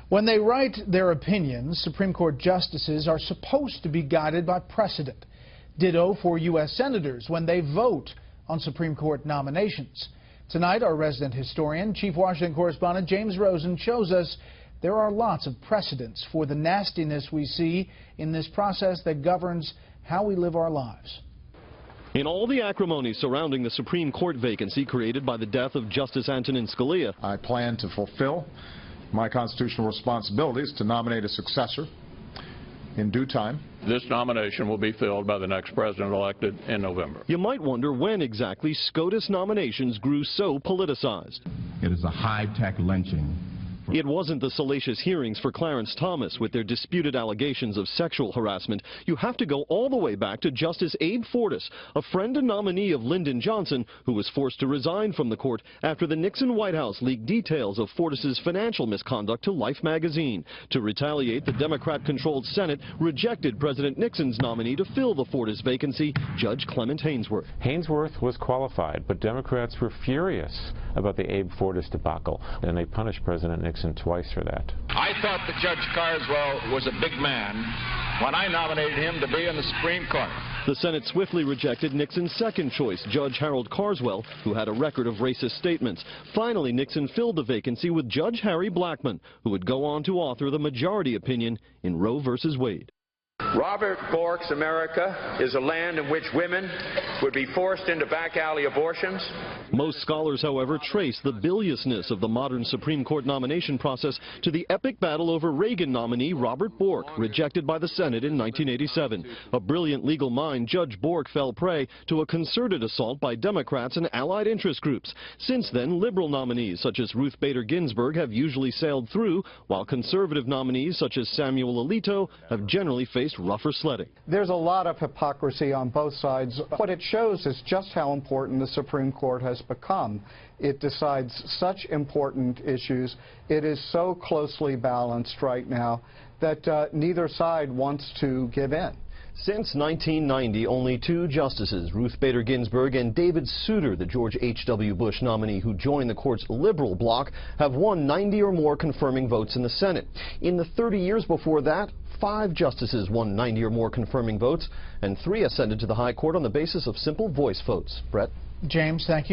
When they write their opinions, Supreme Court justices are supposed to be guided by precedent. Ditto for U.S. senators when they vote on Supreme Court nominations. Tonight, our resident historian, Chief Washington correspondent James Rosen shows us there are lots of precedents for the nastiness we see in this process that governs how we live our lives. In all the acrimony surrounding the Supreme Court vacancy created by the death of Justice Antonin Scalia, I plan to fulfill my constitutional responsibilities to nominate a successor in due time. This nomination will be filled by the next president elected in November. You might wonder when exactly SCOTUS nominations grew so politicized. It is a high-tech lynching. It wasn't the salacious hearings for Clarence Thomas with their disputed allegations of sexual harassment. You have to go all the way back to Justice Abe Fortas, a friend and nominee of Lyndon Johnson, who was forced to resign from the court after the Nixon White House leaked details of Fortas's financial misconduct to Life magazine. To retaliate, the Democrat-controlled Senate rejected President Nixon's nominee to fill the Fortas vacancy, Judge Clement Haynsworth. Haynsworth was qualified, but Democrats were furious about the Abe Fortas debacle, and they punished President Nixon twice for that. I thought that Judge Carswell was a big man when I nominated him to be in the Supreme Court. The Senate swiftly rejected Nixon's second choice, Judge Harold Carswell, who had a record of racist statements. Finally, Nixon filled the vacancy with Judge Harry Blackmun, who would go on to author the majority opinion in Roe v. Wade. Robert Bork's America is a land in which women would be forced into back alley abortions. Most scholars, however, trace the biliousness of the modern Supreme Court nomination process to the epic battle over Reagan nominee Robert Bork, rejected by the Senate in 1987. A brilliant legal mind, Judge Bork fell prey to a concerted assault by Democrats and allied interest groups. Since then, liberal nominees such as Ruth Bader Ginsburg have usually sailed through, while conservative nominees such as Samuel Alito have generally faced rougher sledding. There's a lot of hypocrisy on both sides. What it shows is just how important the Supreme Court has become. It decides such important issues. It is so closely balanced right now that neither side wants to give in. Since 1990, only two justices, Ruth Bader Ginsburg and David Souter, the George H.W. Bush nominee who joined the court's liberal bloc, have won 90 or more confirming votes in the Senate. In the 30 years before that, 5 justices won 90 or more confirming votes, and 3 ascended to the High Court on the basis of simple voice votes. Brett? James, thank you.